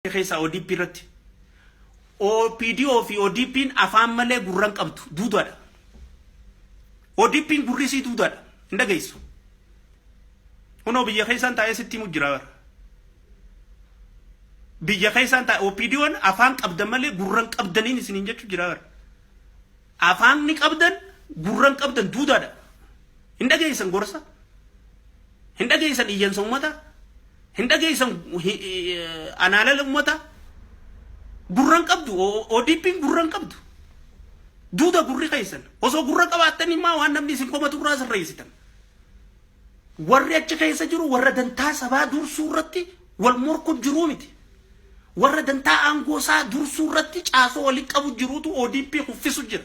keessa ODP irratti OPDO fi ODP'n afaan malee gurran qabdu duudaadha. ODP'n gurrisii duudaadha. Hin dhageessu. Kunoo biyya keessaan taa'ee sitti himu jira bara. Biyya keessaan taa'ee OPDO'n afaan qabdan malee gurran qabdaniin isiniin jechuu jira bara. Afaan ni qabdan gurran qabdan duudaadha. Hin dhageessan gorsa. Hin dhageessan iyyansa ummata. Hin dhageessan anaalala ummata. Gurran qabdu ODP'n gurran qabdu. Duuda gurri keessan. Osoo gurra qabaatanii maa waan namni isin komatu irraa sirreessitan. Warri achi keessa jiru warra dantaa sabaa dursuu irratti wal morku jiruu miti. Warra dantaa aangoo isaa dursuu irratti caasoo walii qabu jiruutu ODP kuffisu jira.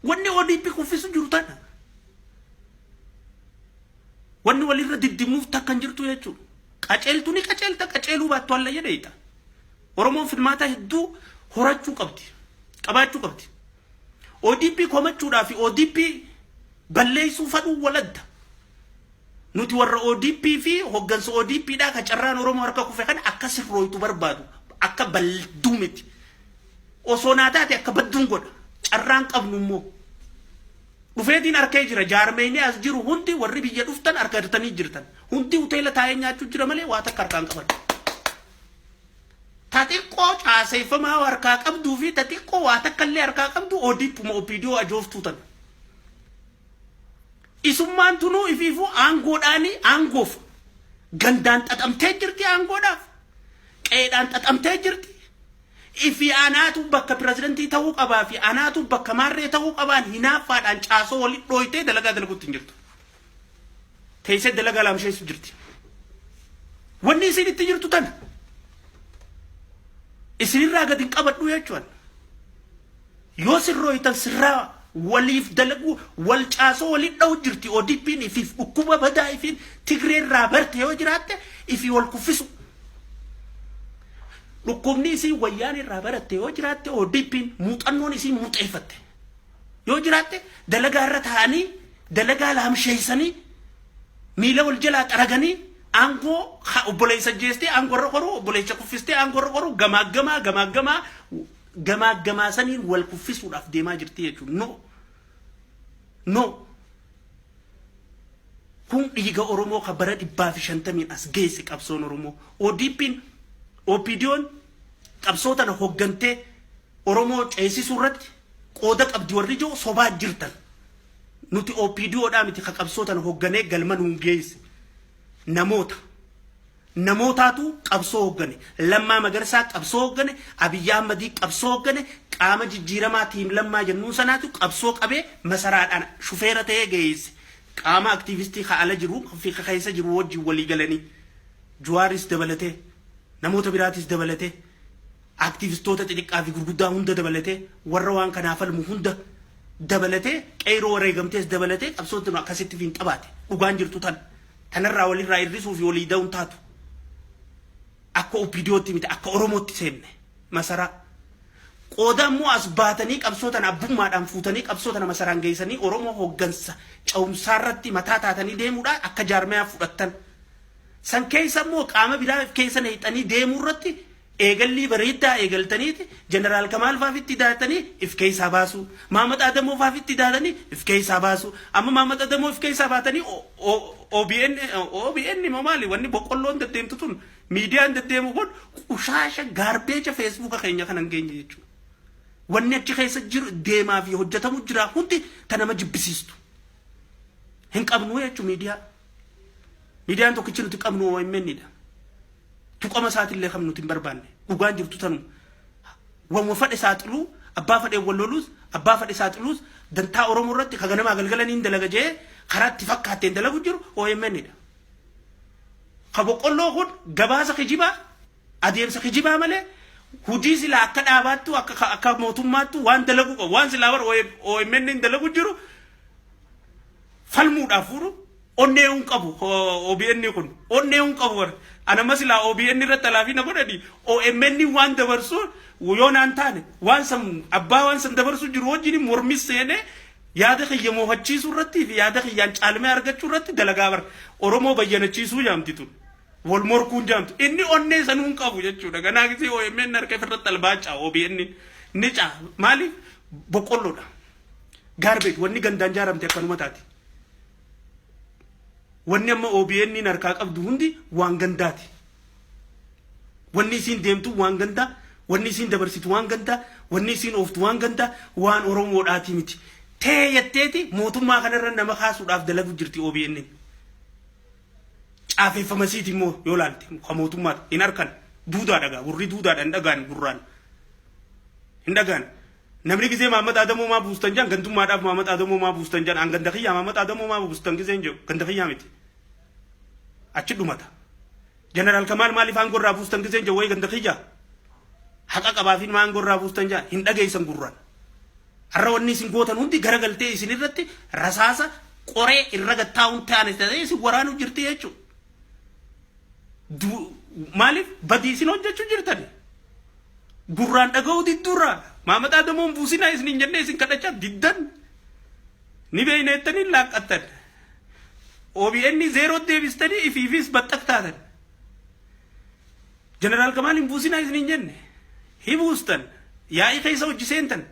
Wanni ODP kuffisu jiru tana. Wanni walirra diddimuuf takkan jirtu jechuudha. Qaceeltu ni qaceelta qaceeluu baattu alla jedheeta. Oromoon filmaata hedduu horachuu qabdi. Qabaachuu qabdi. ODP komachuudhaa fi ODP balleessuu fadhuu waladda. Nuti warra ODP fi hoggansa ODP dhaa ka carraan Oromoo harka kufe kan akka sirrooytu barbaadu. Akka balduu miti. Osoo naa taate akka badduun godha. Carraan qabnu immoo. Dhufeetiin arkee jira jaarmeeyni as jiru hundi warri biyya dhuftan argatanii jirtan. Hundi hoteela taa'ee nyaachuu jira malee waa takka harkaan qaban. Tatiqqoo caaseeffamaa harkaa qabduu fi tatiqqoo waa takka illee harkaa qabdu ODP'uma OPDO ajooftuu tan. Isummaan tunuu ifiifuu aangoodhaanii aangoof gandaan xaxamtee jirti aangoodhaaf. Qeedhaan xaxamtee jirti. Ifi anaatu bakka pirezidantii ta'uu qabaa fi anaatu bakka maarree ta'uu qabaan hinaaffaadhaan caasoo walitti dhooytee dalagaa dalaguutti hin jirtu. Teessee dalagaa laamsheessu jirti. Wanni isin itti jirtu tana. Isinirraa gadi hin qabadhu jechuudha. Yoo sirrooytan sirraa waliif dalagu wal caasoo walitti dha'u jirti ODP'n ifiif dhukkuba badaa ifiin Tigreerraa barte yoo jiraatte ifi wal kuffisu. Dhukkubni isin wayyaan irraa baratte yoo jiraatte ODP'n muuxannoon isin muuxeeffatte. Yoo jiraatte dalagaa irra taa'anii dalagaa laamsheessanii miila wal jalaa xaraganii aangoo obboleessa jeestee aangoo irra qoruu obboleessa kuffistee aangoo irra qoruu gamaa saniin wal kuffisuudhaaf deemaa jirti jechuudha. No. Kun dhiiga Oromoo ka bara 150 as geesse qabsoon Oromoo. ODP'n OPDO'n qabsoo tana hoggantee Oromoo ceesisuu irratti qooda qabdi warri ijoo sobaa jirtan. Nuti OPDO'dhaa miti ka qabsoo tana hogganee galma nuun geesse. Namootaatu qabsoo hoggane. Lammaa Magarsaa qabsoo hoggane. Abiyyi Ahmadii qabsoo hoggane. Qaama jijjiiramaa tiim Lammaa jennuun sanaatu qabsoo qabee masaraadhaan shufeera ta'ee geesse. Qaama aktiivistii ka ala jiru fi ka keessa jiru wajjin walii galanii. Juwaaris dabalatee. Namoota biraatis dabalatee aktivistoota xixiqqaa fi gurguddaa hunda dabalatee warra waan kanaaf falmu hunda dabalatee qeeroo wareegamtees dabalatee qabsoon akkasitti fiin qabaate dhugaan jirtu tanarraa walirraa hir'isuu fi walii da'uun taatu akka OPDO'tti miti akka Oromootti seenne masaraa qooda immoo as baatanii qabsoota abbummaadhaan fuutanii qabsoota masaraan geessanii Oromoo hoggansa cawumsaarratti mataa taatanii deemuudhaan akka jaarmeyaa fudhattan. San keessa immoo qaama biraa keessa neexanii deemuu irratti eegallii bareeddaa eegaltaniiti jeneraal Kamaal faafitti daatanii if keessaa baasu. Maamad Adamoo faafitti daatanii if keessaa baasu. Amma Maamad Adamoo if keessaa baatanii OBN maali wanni boqqolloon deddeemtu tun miidiyaan deddeemu kun qushaasha gaarbeeja feesbuuka keenya kan hangeenye jechuudha. Wanni achi keessa jiru deemaa fi hojjetamu jira hundi ta nama jibbisiistu. Hin qabnu jechuudha miidiyaa. Miidiyaan tokkichi nuti qabnu OMN'dha. Tuqama isaatillee kan nuti hin barbaanne. Dhugaan jirtu tanu. Wamma fadhe saaxiluu, abbaa fadhe walloluus, abbaa fadhe saaxiluus dantaa Oromoo irratti ka ganamaa galgalanii dalaga jee karaatti fakkaatteen dalagu jiru OMN'dha. Ka boqqolloo kun gabaasa kijibaa, adeemsa kijibaa malee hujii silaa akka dhaabaattu akka mootummaattu waan dalagu qabu waan silaa bara OMN'n dalagu jiru falmuudhaaf furu. Onneeun qabu OBN kun onneeun qabu war ana masila OBN irratti laafi na godhani OMN waan dabarsu yoo naan taane waan san abbaa waan san dabarsu jiru wajjin mormis seene yaada kiyya moofachiisuu irratti fi yaada kiyyaan caalmee argachuu irratti dalagaa bar Oromoo bayyanachiisuu yaamti tun والمركون جامت إني أني سنون كابو جتشو ده كنا كذي هو يمين نركب في الرتل باجا أو بيني نجا مالي بقولو ده garbage wanni gandaan jaaramte akkanuma taati wanni amma OBN narkaa qabdu hundi waan gandaati wanni isin deemtu waan gandaa wanni isin dabarsitu waan gandaa wanni isin ooftu waan gandaa waan oromoodhaati miti teeyatteeti mootummaa kanarra nama kaasuudhaaf dalagu jirti OBN caafeffamasiiti immoo yoo laalte ka mootummaa hin arkan duudaa dhagaa gurri duudaadha hin dhagaan gurraan hin dhagaan namni gisee Muhammad Adamoo maa buustan jaan gantummaadhaaf Muhammad Adamoo maa buustan jaan an ganda kiyyaa Muhammad Adamoo maa buustan gisee jiru ganda kiyyaa miti achi dhumata General Kamal maaliif aangorraa buustan gisee jiru wayi ganda kiyyaa haqa qabaafin maa aangorraa buustan jaan hin dhageessan gurraan har'a wanni isin gootan hundi garagaltee isin irratti rasaasa qoree irra gattaa'uun ta'anis ta'ee isin waraanuu jirti jechuudha maaliif badii isin hojjechuu jirtani gurraan dhaga'uu diddurraa Muhammad Adamoo buusina isin jenne isin kadhacha diddan ni beeynettani laaqatan OBN zero deebistani ififis baxxaqtaatan General Kamal buusina isin jenne hibuustan yaa'i keessa hojjiseentan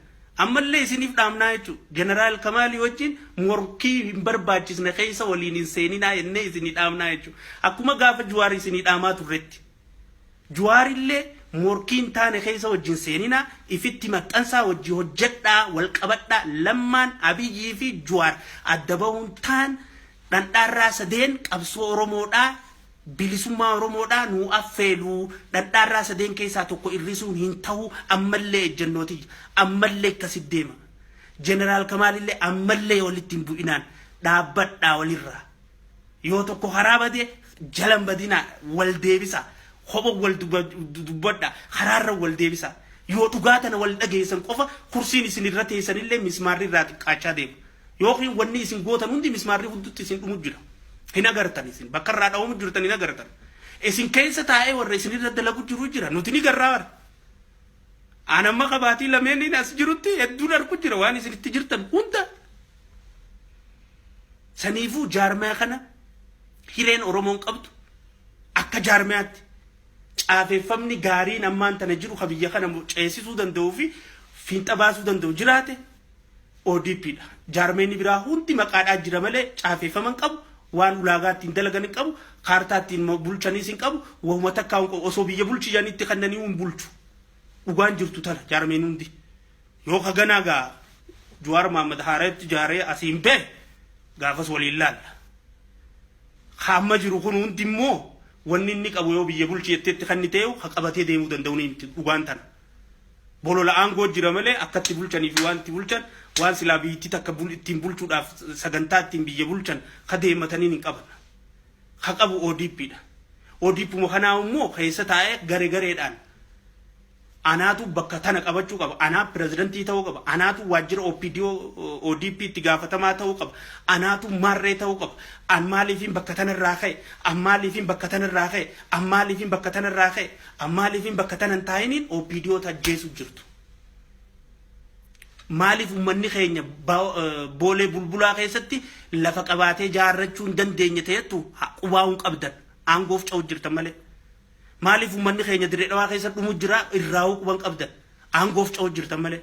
ammallee isiniif dhaamnaa jechu General Kamal wajjin morkii hin barbaachisne keessa waliin hin seeninaa jennee isinii dhaamnaa jechu akkuma gaafa Juwaar isinii dhaamaa turretti Juwaarillee morkiin taane keessa wajjin seenina ifitti maxxansaa wajji hojjedhaa wal qabadhaa lammaan Abiyyii fi Juwaar adda bahuun taan dhandhaarraa sadeen qabsoo Oromoodhaa bilisummaa Oromoodhaa nuu affeeluu dhandhaarraa sadeen keessaa tokko irrisuun hin ta'u ammallee ejjennooti ammallee akkasit deema General Kamaalillee ammallee walitti hin bu'inaan dhaabbadhaa walirraa yoo tokko karaa badee jalan badinaa wal deebisa hobo wal dubbadha haraarra wal deebisa yoo dhugaatana wal dhageessan qofa kursiin isin irra teessanillee mismaarri irraa xiqqaachaa deemu yookiin wanni isin gootan hundi mismaarri hundutti isin dhumu jira hin agartan isin bakka irraa dhawamu jirtan hin agartan isin keessa taa'ee warra isin irra dalagu jiru jira nuti ni garraa bara anamma qabaatii lameen as jirutti hedduun argu jira waan isin itti jirtan hunda saniifuu jaarmaa kana hireen Oromoon qabdu akka jaarmaatti caafeffamni gaariin ammaan tana jiru kabiyya kana ceesisuu danda'uu fi fiinxa baasuu danda'u jiraate ODP dha jaarmeenni biraa hundi maqaadhaa jira malee caafeffaman qabu waan ulaagaattiin dalagan hin qabu kaartaattiin bulchaniis hin qabu wahuma takkaa osoo biyya bulchiyanitti kannanii hin bulchu dhugaan jirtu tana jaarmeen hundi yoo kaganaa gaa Juwaar Muhammad Haareetti jaaree asiin bee gaafas waliin laalla hamma jiru kun hundi immoo wanni inni qabu yoo biyya bulchi jetteetti kan inni ta'u qabatee deemuu danda'u ni dhugaan tana bolola aangoo jira malee akkatti bulchanii fi waan itti bulchan waan silaa biyyatti takka ittiin bulchuudhaaf sagantaa ittiin biyya bulchan ka deematanii hin qaban ka qabu ODP dha ODP mo kanaa immoo keessa taa'ee gareedhaan anaatu bakka tana qabachuu qaba anaa pirezidantii ta'uu qaba anaatu waajjira ODP itti gaafatamaa ta'uu qaba anaatu marree ta'uu qaba an maaliifin bakka tanarraa ka'e an maaliifin bakka tanarraa ka'e an maaliifin bakka tanarraa ka'e an maaliifin bakka tanan taa'iniin OPDO tajjeesu jirtu maaliif ummanni keenya boolee bulbulaa keessatti lafa qabaatee jaarrachuu hin dandeenye ta'ettu qubaa hin qabdan aangoof ca'u jirtan malee maaliif ummanni keenya dirree dhawaa keessa dhumu jira irraa'uu quban qabdan aangoof ca'u jirtan malee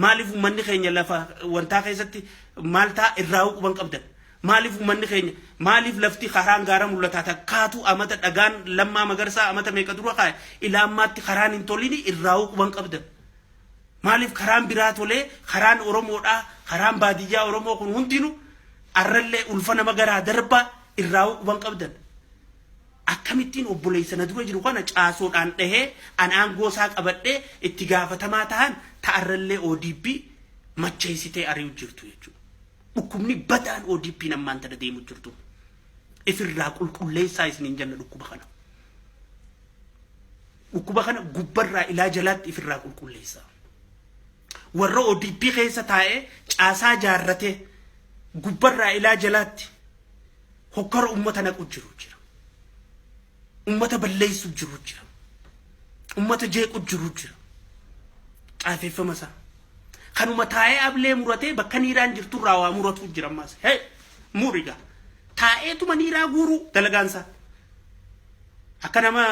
maaliif ummanni keenya lafa wantaa keessatti maaltaa irraa'uu quban qabdan maaliif ummanni keenya maaliif lafti karaan gaara mul'ataa takkaatu amata dhagaan lammaa magarsaa amata meeqa dura kaa'e ilaa ammaatti karaan hin tolini irraa'uu quban qabdan maaliif karaan biraa tolee karaan Oromoodhaa karaan baadiyyaa Oromoo kun hundinuu arrallee ulfa nama garaa darbaa irraa'uu quban qabdan akkamittiin obboleessana dura jiru kana caasoodhaan dhahee an aangoo isaa qabadhee itti gaafatamaa ta'an ta'arrallee ODP macheessitee ari'u jirtu jechuudha. Dhukkubni badaan ODP nammaan tana deemu jirtu. Ifirraa qulqulleessaa isiniin jenna dhukkuba kana. Dhukkuba kana gubbarraa ilaa jalaatti ifirraa qulqulleessaa. Warra ODP keessa taa'ee caasaa jaarratee gubbarraa ilaa jalaatti hokkara uummata naqu jiru jira. ummata balleessu jiru jira ummata jeequ jiru jira caafeffama isaa kanuma taa'ee ablee muratee bakka niiraan jirtu irraa waa muratu jira ammas muriga taa'eetuma niiraa guuru dalagaansa akka nama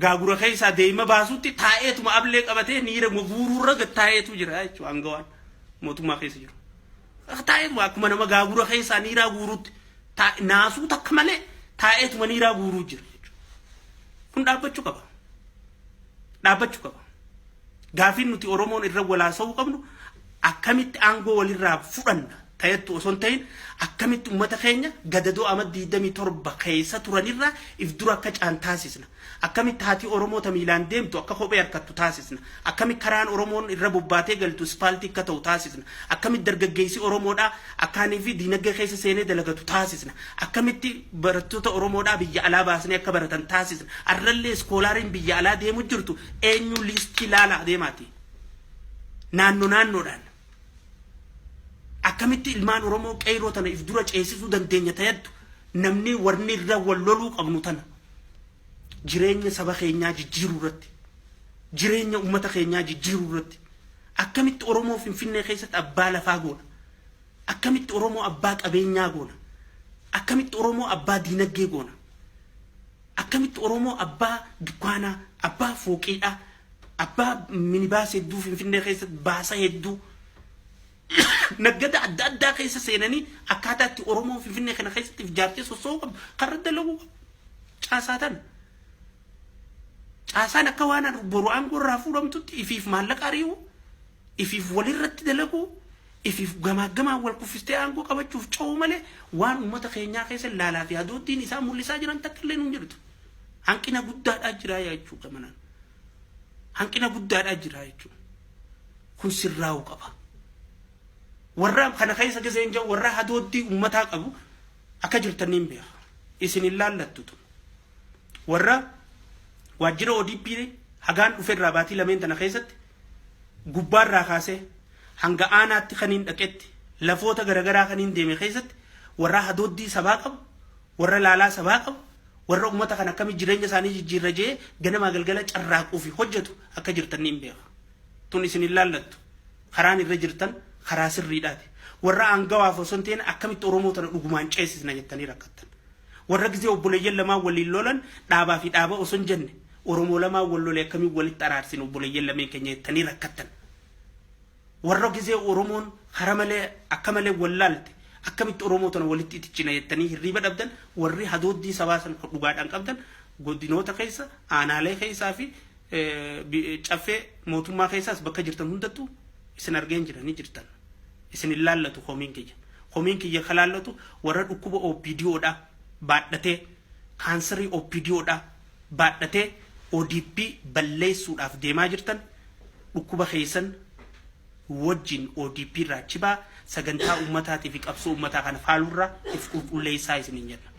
gaagura keessa deema baasutti taa'eetuma ablee qabatee niira guuruurra taa'eetu jira jechuudha hangawaan mootummaa keessa jiru. Taa'eetuma akkuma nama gaagura keessa niiraa guuruutti naasuu takka malee taa'eetuma niiraa guuruu jira jechuudha. Kun dhaabbachuu qaba. Dhaabbachuu qaba. Gaafiin nuti Oromoon irra walaasa'uu qabnu akkamitti aangoo walirraa fudhanna ta'etu osoo hin ta'in akkamitti uummata keenya gadadoo amata 27 keessa turanirraa if dura akka caan taasisna. Akkamitti haati Oromoo tamiilaan deemtu akka kophee harkattu taasisna. Akkamitti karaan Oromoon irra bobbaatee galtu ispaaltii akka ta'u taasisna. Akkamitti dargaggeessi Oromoodhaa akkaanii fi diinagdee keessa seenee dalagatu taasisna. Akkamitti barattoota Oromoodhaa biyya alaa baasnee akka baratan taasisna. Arrallee iskoolaariin biyya alaa deemu jirtu eenyu liistii ilaalaa deemaati. Naannoodhaan. Akkamitti ilmaan Oromoo qeyroo tana if dura ceesisuu dandeenya ta'ettu namni warni irra wal loluu qabnu tana. Jireenya saba keenyaa jijjiiruu irratti jireenya uummata keenyaa jijjiiruu irratti akkamitti Oromoo Finfinnee keessatti abbaa lafaa goona akkamitti Oromoo abbaa qabeenyaa goona akkamitti Oromoo abbaa diinagdee goona akkamitti Oromoo abbaa dukkaanaa abbaa fooqiidhaa abbaa minibaas hedduu Finfinnee keessatti baasa hedduu naggada adda addaa keessa seenanii akkaataatti Oromoo Finfinnee kana keessatti ijaartee sosoo qabdu karra dalaguu caasaatan. Caasaan akka waan boru aangoo irraa fuudhamtutti ifiif maallaqa ari'u ifiif walirratti dalagu ifiif gamaa wal kuffistee aangoo qabachuuf ca'uu malee waan uummata keenyaa keessa laalaa fi adoottiin isaa mul'isaa jiran takka illee hin jirtu. Hanqina guddaadhaa jira jechuudha manaan. Hanqina guddaadhaa jira jechuudha. Kun sirraa'uu qaba. Warra kana keessa giseen jiru warra adoottii uummataa qabu akka jirtaniin beeka. Isin ilaallattutu. Warra waajjira ODP hagaan dhufeerraa baatii lameen tana keessatti gubbaarraa kaasee hanga aanaatti kaniin dhaqetti lafoota garagaraa kaniin deeme keessatti warra hadooddii sabaa qabu warra laalaa sabaa qabu warra uummata kan akkami jireenya isaanii jijjiirra jee ganama galgala carraaquu fi hojjetu akka jirtaniin beeka. Tun isin ilaallattu karaan irra jirtan karaa sirriidhaati. Warra aangawaaf osoo hin ta'in akkamitti Oromoo tana dhugumaan ceesisna jettanii rakkattan. Warra gisee obboleeyyan lamaa waliin lolan dhaabaa fi dhaaba osoo hin jenne Oromoo lamaa wal lolee akkamii walitti araarsin obboleeyyan lameen keenya jettanii rakkattan. Warra gisee Oromoon hara malee akka malee wallaalte akkamitti Oromoo tana walitti itichina jettanii hirriiba dhabdan warri hadooddii sabaa san dhugaadhaan qabdan godinoota keessa aanaalee keessaa fi caffee mootummaa keessaas bakka jirtan hundattuu isin argeen jiranii jirtan. Isin ilaallatu homiin kiyya kalaallatu warra dhukkuba OPDOdha baadhatee kaansarii OPDOdha baadhatee ODP balleessuudhaaf deemaa jirtan dhukkuba keessan wajjin ODP irraa chibaa sagantaa uummataatii fi qabsoo uummataa kana faaluurraa if qulqulleessaa isiniin jedha.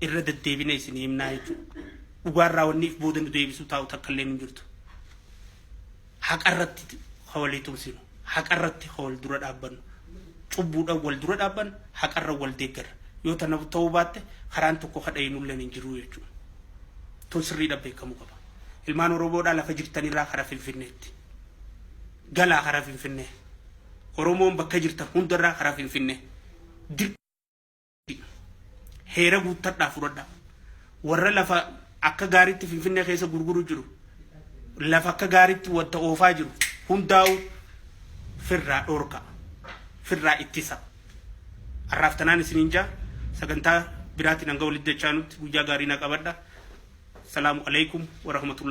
Irra deddeebina isinii himnaa jechuudha. Dhugaarraa wanni if booda nu deebisuu taa'u takka illee hin jirtu. Haqarratti hawalii tumsinu. Haqarratti hawal dura dhaabbannu. Cubbuudhaan wal dura dhaabbannu haqarra wal deeggarra. Yoo tana ta'uu baatte karaan tokko kadhainullee hin jiru jechuudha. Tun sirriidhaan beekamuu qaba. Ilmaan Oromoodhaa lafa jirtanirraa karaa Finfinneetti. Galaa karaa Finfinnee. Oromoon bakka jirtan hundarraa karaa Finfinnee. Heera guuttadhaa fudhadhaa. Warra lafa akka gaariitti Finfinnee keessa gurguru jiru. Lafa akka gaariitti wanta oofaa jiru. Hundaa'u firraa dhorka. Firraa ittisa. Arraaftanaan isiniin jaa sagantaa biraatiin hanga walitti dachaanutti guyyaa gaarii na qabadha. Salaamu alaikum wa rahmatullahi.